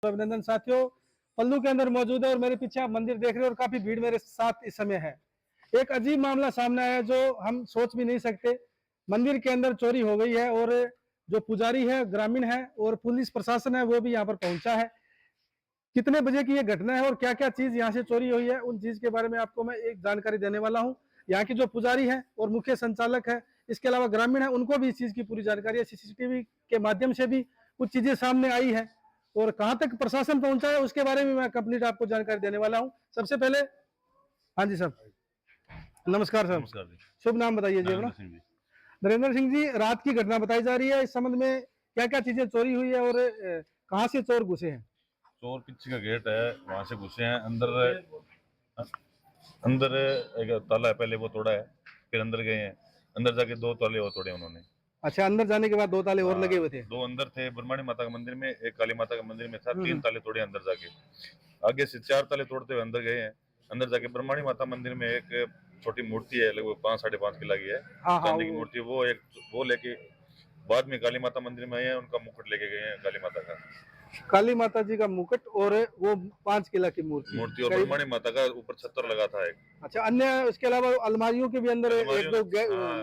अभिनंदन साथियों, पल्लू के अंदर मौजूद है और मेरे पीछे आप मंदिर देख रहे हो और काफी भीड़ मेरे साथ इस समय है। एक अजीब मामला सामने आया जो हम सोच भी नहीं सकते। मंदिर के अंदर चोरी हो गई है और जो पुजारी है ग्रामीण है और पुलिस प्रशासन है वो भी यहाँ पर पहुंचा है। कितने बजे की ये घटना है और क्या क्या चीज यहाँ से चोरी हुई है उन चीज के बारे में आपको मैं एक जानकारी देने वाला हूँ। यहाँ की जो पुजारी है और मुख्य संचालक है, इसके अलावा ग्रामीण है, उनको भी इस चीज की पूरी जानकारी है। सीसीटीवी के माध्यम से भी कुछ चीजें सामने आई है और कहाँ तक प्रशासन पहुंचा है उसके बारे में मैं कंप्लीट आपको जानकारी देने वाला हूँ। सबसे पहले हाँ जी सर, नमस्कार सर। नमस्कार जी। शुभ नाम बताइए जी अपना। नरेंद्र सिंह जी, रात की घटना बताई जा रही है, इस संबंध में क्या क्या चीजें चोरी हुई है और कहाँ से चोर घुसे हैं? चोर पीछे का गेट है, वहां से घुसे हैं अंदर। अंदर एक ताला है, पहले वो तोड़ा है, फिर अंदर गए हैं। अंदर जाके 2 ताले और तोड़े उन्होंने। अच्छा, अंदर जाने के बाद 2 ताले और लगे हुए थे? 2 अंदर थे ब्रह्मणी माता का मंदिर में, एक काली माता का मंदिर में था। 3 ताले तोड़े अंदर जाके। आगे से 4 ताले तोड़ते हुए अंदर गए हैं। अंदर जाके ब्रह्मणी माता मंदिर में एक छोटी मूर्ति है, लगभग 5 साढ़े 5 किलो की है, चांदी की मूर्ति। वो लेके बाद में काली माता मंदिर में आए हैं, उनका मुकुट लेके गए हैं काली माता का। काली माता जी का मुकुट और वो 5 किला की मूर्ति और ब्रह्मणी माता का ऊपर छत्तर लगा था एक। अच्छा, अन्य इसके अलावा अलमारियों के भी अंदर एक दो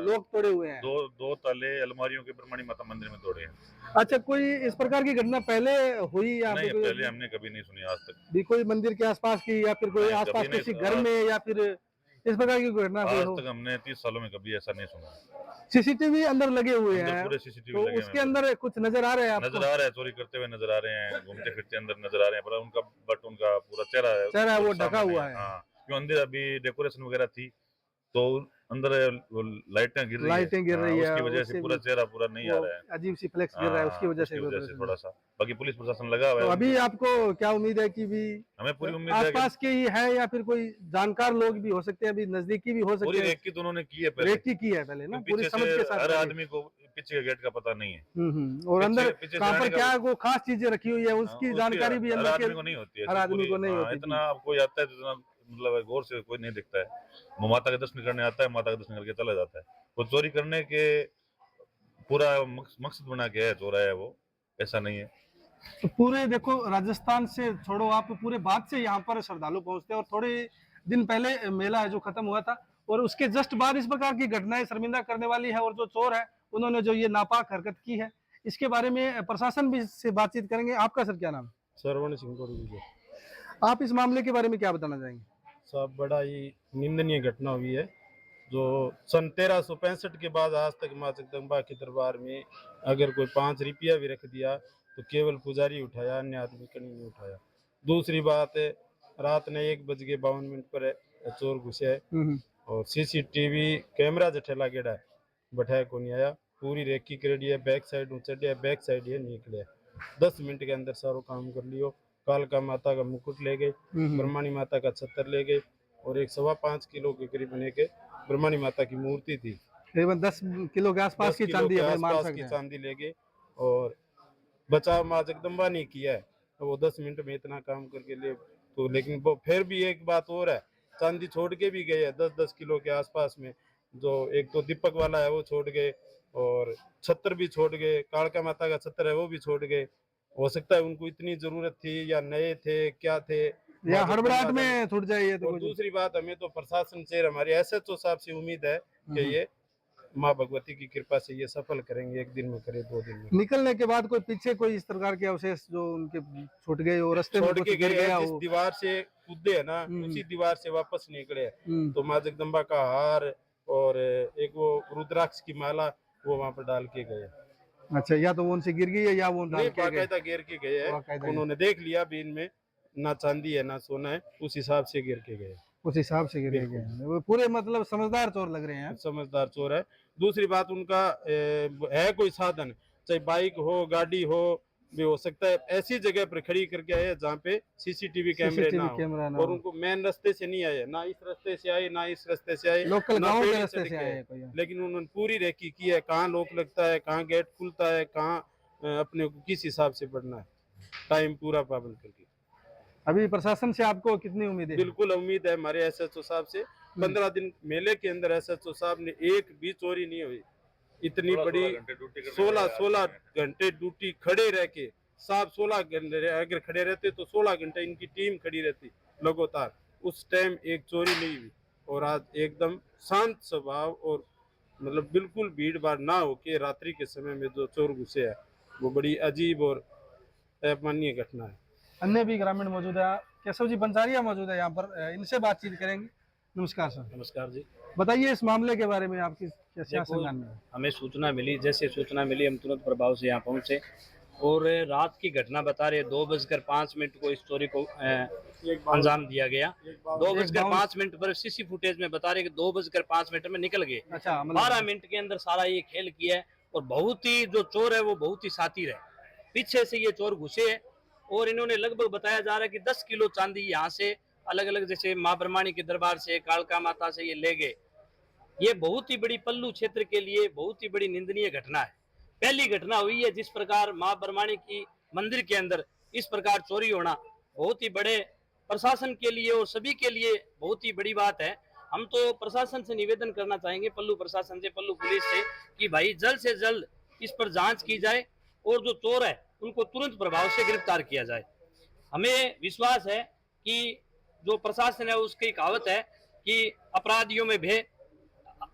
लोग तोड़े हुए हैं? दो ताले अलमारियों के ब्रह्मणी माता मंदिर में तोड़े हैं। अच्छा, कोई इस प्रकार की घटना पहले हुई या नहीं, पहले हमने कभी नहीं सुनी आज तक भी, कोई मंदिर के आसपास की या फिर कोई आसपास किसी घर में या फिर इस प्रकार की घटना हुई हो? आज तक हमने 30 सालों में कभी ऐसा नहीं सुना। सीसीटीवी अंदर लगे हुए हैं, पूरे सीसीटीवी तो लगे उसके अंदर कुछ नजर आ रहे हैं आपको? नजर आ रहा है, चोरी करते हुए नजर आ रहे हैं, घूमते फिरते अंदर नजर आ रहे हैं, पर उनका पूरा चेहरा वो ढका हुआ है। हाँ, क्यों अंदर अभी डेकोरेशन वगैरह थी तो अंदर लाइटें गिर रही है, उसकी वजह से पूरा चेहरा पूरा नहीं आ रहा है, अजीब सी फ्लेक्स गिर रहा है, उसकी वजह से थोड़ा सा। बाकी पुलिस प्रशासन लगा हुआ है। तो अभी आपको क्या उम्मीद है कि भी हमें पूरी उम्मीद है आसपास के ही है या फिर कोई जानकार लोग भी हो सकते हैं, अभी नजदीकी भी हो सकते हैं? पूरी रेकी तो उन्होंने की है, पहले ना, पूरी समझ के साथ। हर आदमी को पीछे के गेट का पता नहीं है। और अंदर कहाँ पर क्या वो खास चीजें रखी हुई है उसकी जानकारी भी हर आदमी को नहीं होती है। हर आदमी को नहीं होती। इतना कोई आता है तो इतना मतलब गौर से कोई नहीं दिखता है। वो माता के दर्शन करने आता है, माता के दर्शन करके चला जाता है। वो चोरी करने के पूरा मकसद बना के है चोरा है वो, ऐसा नहीं है। तो पूरे देखो, राजस्थान से छोड़ो, आप पूरे बाद से यहाँ पर श्रद्धालु पहुंचते हैं और थोड़े दिन पहले मेला है जो खत्म हुआ था और उसके जस्ट बाद इस प्रकार की घटनाएं शर्मिंदा करने वाली है और जो चोर है उन्होंने जो ये नापाक हरकत की है, इसके बारे में प्रशासन भी से बातचीत करेंगे। आपका सर क्या नाम? श्रवण सिंह। आप इस मामले के बारे में क्या बताना चाहेंगे? सब बड़ा ही निंदनीय घटना हुई है जो सन 1365 के बाद आज तक माँ जगदम्बा के दरबार में अगर कोई 5 रुपया भी रख दिया तो केवल पुजारी उठाया, अन्य आदमी कहीं नहीं उठाया। दूसरी बात है, रात ने 1:52 पर चोर घुसे और सीसीटीवी कैमरा जठे लागेड़ा है, बैठाया को नहीं आया। पूरी रेकी करेडी है, बैक साइड चढ़िया, बैक साइड ये निकले। 10 मिनट के अंदर सारो काम कर लियो। कालका माता का मुकुट ले गए, ब्रह्मणी माता का छत्तर ले गए और एक 5.25 किलो के करीब बने के ब्रह्मणी माता की मूर्ति थी, करीबन 10 किलो के आसपास की चांदी ले गए। और बचाव माँ जगदम्बा ने किया है तो वो 10 मिनट में इतना काम करके लिए तो। लेकिन वो फिर भी एक बात और है, चांदी छोड़ के भी गए हैं 10-10 किलो के आसपास में। जो एक तो दीपक वाला है वो छोड़ गए और छत्तर भी छोड़ गए, कालका माता का छत्तर है वो भी छोड़ गए। हो सकता है उनको इतनी जरूरत थी या नए थे, क्या थे, या हड़बड़ाहट में छूट जाए। तो दूसरी बात, हमें तो प्रशासन से, हमारे एसएचओ साहब से उम्मीद है कि ये माँ भगवती की कृपा से ये सफल करेंगे, 1 दिन में करे, 2 दिन में। निकलने के बाद कोई पीछे कोई इस प्रकार के अवशेष जो उनके छूट गए और रास्ते में छोड़ के गए, जिस दीवार से कूदे है ना उसी दीवार से वापस निकले। तो माँ जगदम्बा का हार और एक वो रुद्राक्ष की माला वो वहाँ पर डाल के गए। अच्छा, या तो वो उनसे गिर गई है या वो बाकायदा गिर के गए हैं। उन्होंने देख लिया भी इनमें ना चांदी है ना सोना है, उस हिसाब से गिर के गए, उस हिसाब से गिर गए। वो पूरे मतलब समझदार चोर लग रहे हैं। समझदार चोर है। दूसरी बात, उनका है कोई साधन, चाहे बाइक हो, गाड़ी हो, भी हो सकता है ऐसी जगह पर खड़ी करके आए जहाँ पे सीसीटीवी कैमरे ना हो। और उनको मेन रास्ते से नहीं आए, ना इस रास्ते से आए ना इस रास्ते से आए, लोकल गांव के रास्ते से आए। लेकिन उन्होंने पूरी रेकी की है, कहाँ लॉक लगता है, कहाँ गेट खुलता है, कहाँ अपने को किस हिसाब से पढ़ना है, टाइम पूरा पाबंद करके। अभी प्रशासन से आपको कितनी उम्मीद है? बिल्कुल उम्मीद है हमारे एसएचओ साहब से। 15 दिन मेले के अंदर एसएचओ साहब ने एक भी चोरी नहीं हुई। इतनी बड़ी 16 घंटे ड्यूटी खड़े रह के साहब 16 घंटे अगर खड़े रहते तो 16 घंटे इनकी टीम खड़ी रहती लगातार, उस टाइम एक चोरी नहीं हुई। और आज एकदम शांत स्वभाव और मतलब बिल्कुल भीड़ भाड़ ना होके रात्रि के समय में जो चोर घुसे है वो बड़ी अजीब और अमानवीय घटना है। अन्य भी ग्रामीण मौजूद है, केशव जी बंसारिया मौजूद है यहाँ पर, इनसे बातचीत करेंगे। नमस्कार सर। नमस्कार जी। बताइए इस मामले के बारे में, आपकी क्या देखो, संज्ञान में है? हमें सूचना मिली, जैसे सूचना मिली हम तुरंत प्रभाव से यहाँ पहुँचे और रात की घटना बता रहे 2:05 को इस चोरी को अंजाम दिया गया। 2:05 पर सीसी फुटेज में बता रहे कि 2:05 में निकल गए। अच्छा, 12 मिनट के अंदर सारा ये खेल किया है और बहुत ही जो चोर है वो बहुत ही शातिर है। पीछे से ये चोर घुसे है और इन्होंने लगभग बताया जा रहा है कि 10 किलो चांदी यहाँ से अलग अलग, जैसे माँ ब्रह्माणी के दरबार से, कालका माता से ये ले गए। ये बहुत ही बड़ी पल्लू क्षेत्र के लिए बहुत ही बड़ी निंदनीय घटना है। पहली घटना हुई है जिस प्रकार माँ ब्रह्माणी की मंदिर के अंदर इस प्रकार चोरी होना बहुत ही बड़े प्रशासन के लिए और सभी के लिए बहुत ही बड़ी बात है। हम तो प्रशासन से निवेदन करना चाहेंगे, पल्लू प्रशासन से, पल्लू पुलिस से, कि भाई जल्द से जल्द इस पर जांच की जाए और जो चोर है उनको तुरंत प्रभाव से गिरफ्तार किया जाए। हमें विश्वास है कि जो प्रशासन है उसकी कहावत है कि अपराधियों में भय,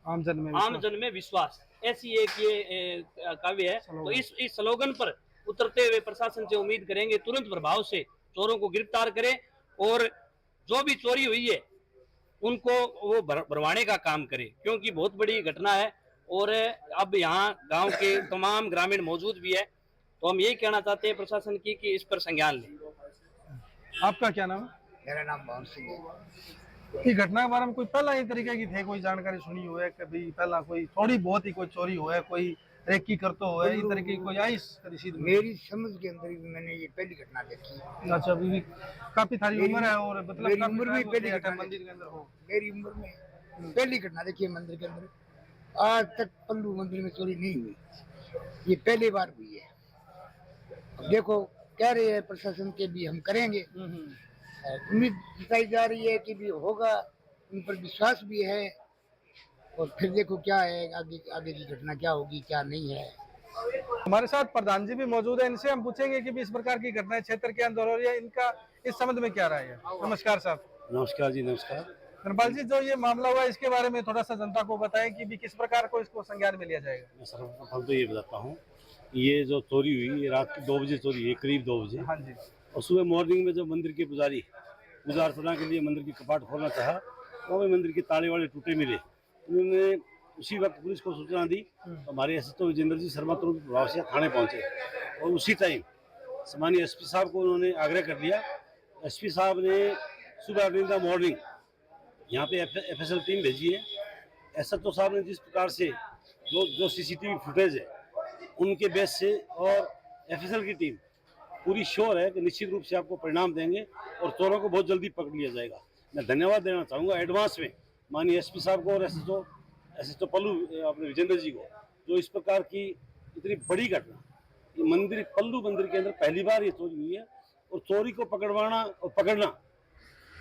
आमजन में विश्वास, ऐसी एक ये काव्य है। तो इस स्लोगन पर उतरते हुए प्रशासन से उम्मीद करेंगे तुरंत प्रभाव से चोरों को गिरफ्तार करें और जो भी चोरी हुई है उनको वो भरवाने का काम करे, क्योंकि बहुत बड़ी घटना है। और अब यहाँ गांव के तमाम ग्रामीण मौजूद भी है, तो हम यही कहना चाहते हैं प्रशासन की कि इस पर संज्ञान लें। आपका क्या नाम है? मेरा नाम मोहन सिंह है। ये घटना के बारे में कोई पहला ही तरीके की थे, कोई जानकारी सुनी हो है कभी पहला, कोई थोड़ी बहुत ही कोई चोरी हो है, कोई रेकी करते हो है, इस तरीके की कोई आई कभी? मेरी समझ के अंदर भी मैंने ये पहली घटना देखी। अच्छा, अभी भी काफी थारी उम्र है और मतलब मेरी काफी उम्र भी टाइम पहली हो गया घटना मंदिर के अंदर हो। मेरी उम्र में पहली घटना देखी है मंदिर के अंदर। आज तक पल्लू मंदिर में चोरी नहीं हुई, ये पहली बार हुई है। अब देखो, कह रहे हैं प्रशासन के भी हम करेंगे, उम्मीद जताई जा रही है कि भी होगा, उन पर विश्वास भी है। और फिर देखो क्या है आगे, आगे की घटना क्या होगी क्या नहीं है। हमारे साथ प्रधान जी भी मौजूद है, इनसे हम पूछेंगे कि भी इस प्रकार की घटनाएं क्षेत्र के अंदर हो रही है, इनका इस संबंध में क्या राय है। नमस्कार साहब। नमस्कार जी। नमस्कार। धनपाल जी, जो ये मामला हुआ इसके बारे में थोड़ा सा जनता को बताएं कि भी किस प्रकार को इसको संज्ञान में लिया जाएगा। मैं सर्वप्रथम तो ये बताता हूँ, ये जो चोरी हुई ये रात के 2 बजे चोरी हुई, करीब 2 बजे। हाँ जी। और सुबह मॉर्निंग में जब मंदिर के पुजारी पूजा अर्चना के लिए मंदिर की कपाट खोलना चाहा तो हमें मंदिर के ताले वाले टूटे मिले। उन्होंने उसी वक्त पुलिस को सूचना दी, तो हमारे एसएचओ विजेंद्र जी शर्मा तुरंत प्रभाव से थाने पहुंचे और उसी टाइम सम्मानीय एसपी साहब को उन्होंने आग्रह कर दिया। एसपी साहब ने सुबह इन द मॉर्निंग यहाँ पे एफएसएल टीम भेजी है। एसएचओ साहब ने जिस प्रकार से जो सीसीटीवी फुटेज है उनके बेस से और एफएसएल की टीम पूरी श्योर है कि निश्चित रूप से आपको परिणाम देंगे और चोरों को बहुत जल्दी पकड़ लिया जाएगा। मैं धन्यवाद देना चाहूँगा एडवांस में माननीय एसपी साहब को और एसएचओ पल्लू अपने विजेंद्र जी को, जो इस प्रकार की इतनी बड़ी घटना, ये मंदिर पल्लू मंदिर के अंदर पहली बार ये चोरी हुई है। और चोरी को पकड़वाना और पकड़ना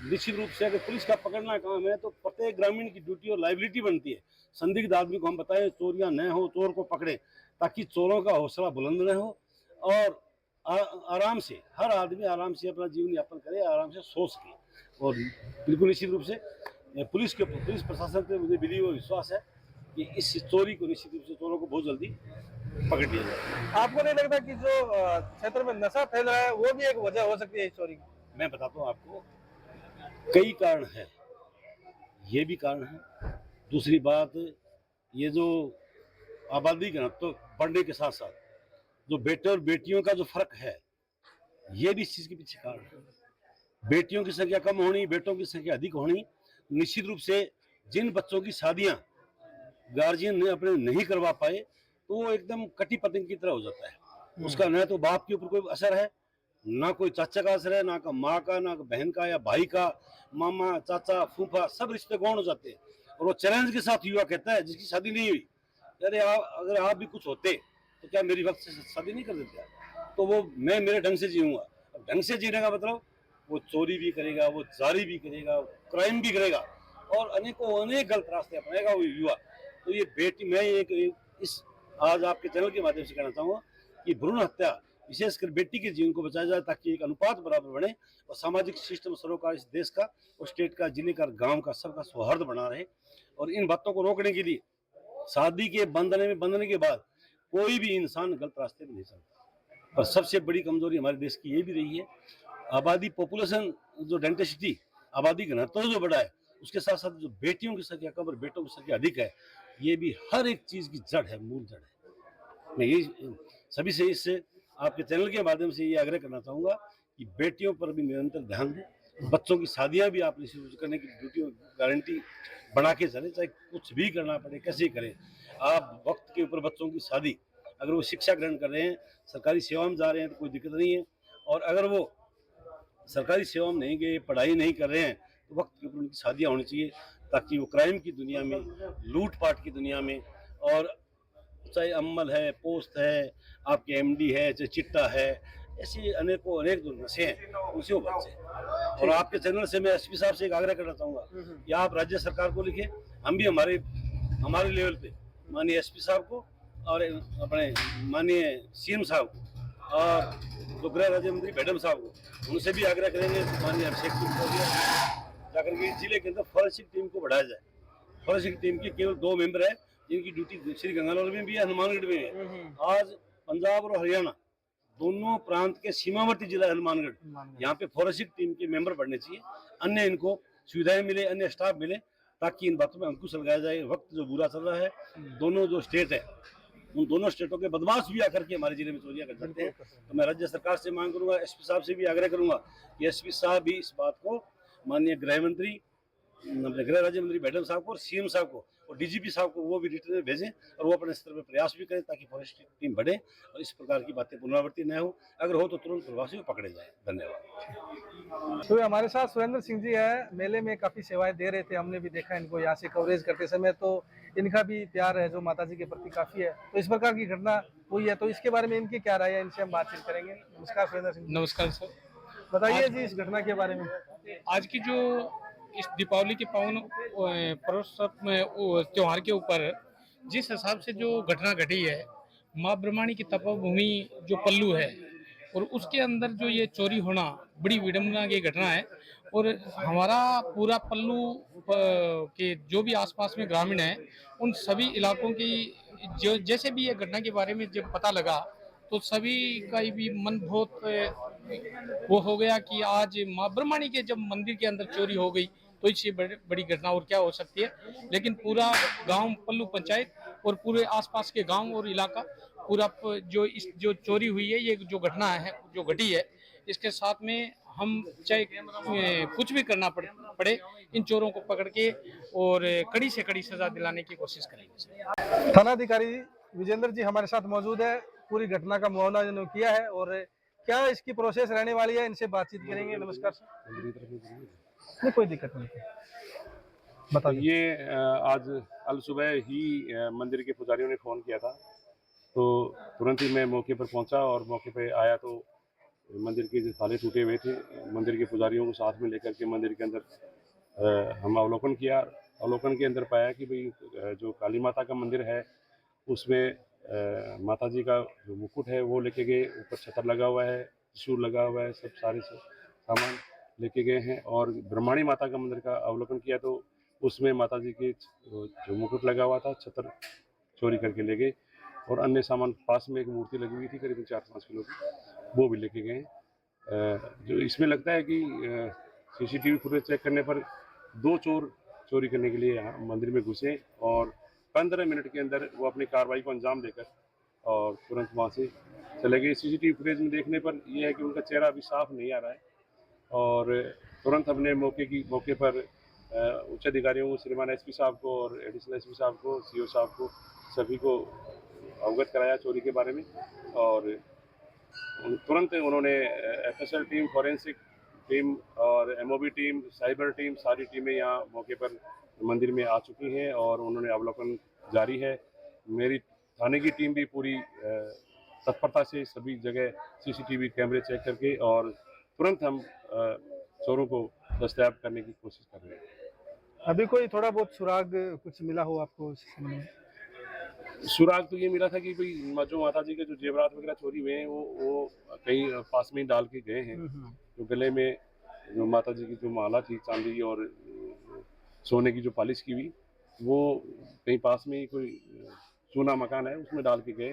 निश्चित रूप से, अगर पुलिस का पकड़ना काम है तो प्रत्येक ग्रामीण की ड्यूटी और लाइबिलिटी बनती है। संदिग्ध आदमी को हम बताएं चोरियां न हो, चोर को पकड़े, ताकि चोरों का हौसला बुलंद न हो और आराम से हर आदमी आराम से अपना जीवन यापन करे, आराम से सो सके। और बिल्कुल निश्चित रूप से पुलिस प्रशासन पे मुझे बिलीव और विश्वास है कि इस चोरी को निश्चित रूप से चोरों को बहुत जल्दी पकड़ लिया जाए। आपको नहीं लगता कि जो क्षेत्र में नशा फैल रहा है वो भी एक वजह हो सकती है इस चोरी की? मैं बताता हूँ आपको, कई कारण है, ये भी कारण है। दूसरी बात, ये जो आबादी का तो बढ़ने के साथ साथ जो बेटे और बेटियों का जो फर्क है, ये भी इस चीज के पीछे कारण है। बेटियों की संख्या कम होनी, बेटों की संख्या अधिक होनी। निश्चित रूप से जिन बच्चों की शादियां गार्जियन ने अपने नहीं करवा पाए तो वो एकदम कटी पतंग की तरह हो जाता है। उसका न तो बाप के ऊपर कोई असर है, ना कोई चाचा का असर है, ना का माँ का, ना बहन का या भाई का, मामा चाचा फूफा सब रिश्ते गौण हो जाते हैं। और वो चैलेंज के साथ युवा कहता है जिसकी शादी नहीं हुई, अरे अगर आप भी कुछ होते तो क्या मेरी वक्त से शादी नहीं कर देते? तो वो मैं मेरे ढंग से जीऊंगा। अब ढंग से जीने का मतलब वो चोरी भी करेगा, वो जारी भी करेगा, क्राइम भी करेगा और अनेक गलत रास्ते अपनाएगा वो युवा। तो ये बेटी, मैं एक इस आज आपके चैनल के माध्यम से कहना चाहूँगा कि भ्रूण हत्या विशेषकर बेटी के जीवन को बचाया जाए, ताकि एक अनुपात बराबर बने और सामाजिक सिस्टम सरोकार इस देश का और स्टेट का, जिले का, गांव का, सबका सौहार्द बना रहे। और इन बातों को रोकने के लिए शादी के बंधने के बाद कोई भी इंसान गलत रास्ते में नहीं चलता। और सबसे बड़ी कमजोरी हमारे देश की ये भी रही है, आबादी पॉपुलेशन जो डेंसिटी, आबादी घनत्व जो बढ़ा है, उसके साथ साथ जो बेटियों की संख्या कम और बेटों की संख्या अधिक है, ये भी हर एक चीज की जड़ है, मूल जड़ है। मैं ये सभी से इससे आपके चैनल के माध्यम से ये आग्रह करना चाहूंगा कि बेटियों पर भी निरंतर ध्यान दें। बच्चों की शादियां भी आप निश्चित करने की ड्यूटी गारंटी बना के चले, चाहे कुछ भी करना पड़े, कैसे करें। आप वक्त के ऊपर बच्चों की शादी, अगर वो शिक्षा ग्रहण कर रहे हैं, सरकारी सेवा में जा रहे हैं तो कोई दिक्कत नहीं है, और अगर वो सरकारी सेवा में नहीं गए, पढ़ाई नहीं कर रहे हैं, तो वक्त के ऊपर उनकी शादियाँ होनी चाहिए, ताकि वो क्राइम की दुनिया में, लूटपाट की दुनिया में, और चाहे अम्मल है, पोस्ट है, आपके एमडी है, चाहे चिट्टा है, ऐसे अनेक जो नशे हैं उनसे वो बचे। और आपके चैनल से मैं एसपी साहब से एक आग्रह करना चाहूँगा कि आप राज्य सरकार को लिखें, हम भी हमारे लेवल पे माननीय एसपी साहब को और अपने माननीय सीएम साहब को और जो गृह राज्य मंत्री मैडम साहब को, उनसे भी आग्रह करेंगे माननीय अभिषेक जाकर के जिले के अंदर फॉरेंसिक टीम को बढ़ाया जाए। फॉरेंसिक टीम के केवल 2 मेंबर है, जिनकी ड्यूटी श्री गंगानगर में भी है, हनुमानगढ़ में है। आज पंजाब और हरियाणा दोनों प्रांत के सीमावर्ती जिला हनुमानगढ़, यहाँ पे फॉरेंसिक टीम के मेंबर बढ़ने चाहिए, अन्य इनको सुविधाएं मिले, अन्य स्टाफ मिले, ताकि इन बातों में अंकुश लगाया जाए। वक्त जो बुरा चल रहा है, दोनों जो स्टेट है, उन दोनों स्टेटों के बदमाश भी आकर के हमारे जिले में चोरियां कर सकते हैं। तो मैं राज्य सरकार से मांग करूंगा, एसपी साहब से भी आग्रह करूंगा कि एसपी साहब भी इस बात को माननीय गृह मंत्री, गृह राज्य मंत्री मैडम साहब को और सीएम साहब को और डीजीपी साहब को वो भी रिटर्न में भेजें, और वो अपने स्तर पर प्रयास भी करें, ताकि फॉरेस्ट टीम बढ़े और इस प्रकार की बातें पुनरावृत्ति न हो। अगर हो तो तुरंत प्रवासी को पकड़े जाए। धन्यवाद। तो हमारे साथ सुरेंद्र सिंह जी है, मेले में काफ़ी सेवाएं दे रहे थे, हमने भी देखा इनको यहाँ से कवरेज करते समय, तो इनका भी प्यार है जो माताजी के प्रति काफ़ी है। तो इस प्रकार की घटना हुई है, तो इसके बारे में इनकी क्या राय है, इनसे हम बातचीत करेंगे। नमस्कार सुरेंद्र सिंह। नमस्कार सर। बताइए जी इस घटना के बारे में। आज की जो इस दीपावली के पावन त्योहार के ऊपर जिस हिसाब से जो घटना घटी है, माँ ब्रह्माणी की तपोभूमि जो पल्लू है और उसके अंदर जो ये चोरी होना बड़ी विडंबना की घटना है। और हमारा पूरा पल्लू के जो भी आसपास में ग्रामीण है, उन सभी इलाकों की जो जैसे भी ये घटना के बारे में जब पता लगा, तो सभी का भी मन बहुत वो हो गया कि आज माँ ब्रह्माणी के जब मंदिर के अंदर चोरी हो गई, तो इससे बड़ी घटना और क्या हो सकती है। लेकिन पूरा गांव पल्लू पंचायत और पूरे आसपास के गांव और इलाका पूरा जो चोरी हुई है, ये जो घटना है जो घटी है, इसके साथ में हम चाहे कुछ भी करना पड़े, इन चोरों को पकड़ के और कड़ी से कड़ी सजा दिलाने की कोशिश करेंगे। थानाधिकारी विजेंद्र जी हमारे साथ मौजूद है, पूरी घटना का मुआयना जिन्होंने किया है और क्या इसकी प्रोसेस रहने वाली है, इनसे बातचीत करेंगे। नमस्कार सर। नहीं, कोई दिक्कत नहीं, बता दीजिए। ये आज अल सुबह ही मंदिर के पुजारियों ने फ़ोन किया था, तो तुरंत ही मैं मौके पर पहुंचा और मौके पर आया तो मंदिर के जो ताले टूटे हुए थे, मंदिर के पुजारियों को साथ में लेकर के मंदिर के अंदर हम अवलोकन किया। अवलोकन के अंदर पाया कि भाई जो काली माता का मंदिर है उसमें माता जी का जो मुकुट है वो लेके गए, ऊपर छतर लगा हुआ है, त्रिशूल लगा हुआ है, सब सारे सामान लेके गए हैं। और ब्रह्माणी माता का मंदिर का अवलोकन किया तो उसमें माता जी के जो मुकुट लगा हुआ था, छतर चोरी करके ले गए। और अन्य सामान, पास में एक मूर्ति लगी हुई थी करीबन 4-5 किलो की, वो भी लेके गए। जो इसमें लगता है कि सीसीटीवी फुटेज चेक करने पर 2 चोर चोरी करने के लिए यहाँ मंदिर में घुसे और 15 मिनट के अंदर वो अपनी कार्रवाई को अंजाम देकर और तुरंत वहाँ से चले गए। सीसीटीवी फुटेज में देखने पर यह है कि उनका चेहरा अभी साफ नहीं आ रहा है। और तुरंत हमने मौके पर उच्च अधिकारियों को, श्रीमान एसपी साहब को और एडिशनल एसपी साहब को, सीओ साहब को, सभी को अवगत कराया चोरी के बारे में। और तुरंत उन्होंने एफएसएल टीम, फॉरेंसिक टीम और एमओबी टीम, साइबर टीम, सारी टीमें यहाँ मौके पर मंदिर में आ चुकी हैं और उन्होंने अवलोकन जारी है। मेरी थाने की टीम भी पूरी तत्परता से सभी जगह सीसीटीवी कैमरे चेक करके और तुरंत हम चोरों को दस्तयाब करने की कोशिश कर रहे हैं। अभी कोई थोड़ा बहुत सुराग कुछ मिला हो आपको इस समय? सुराग तो ये मिला था कि भाई जो माता जी के जो जेवरात वगैरह चोरी हुए हैं वो कहीं पास में ही डाल के गए हैं। जो गले में जो माता जी की जो माला थी चांदी और सोने की जो पॉलिश की हुई, वो कहीं पास में ही कोई चूना मकान है उसमें डाल के गए,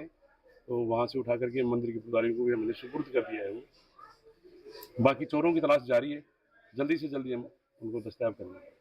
तो वहाँ से उठा करके मंदिर के पुजारियों को भी हमने सुपुर्द कर दिया है। वो बाकी चोरों की तलाश जारी है, जल्दी से जल्दी हम उनको दस्तयाब करेंगे।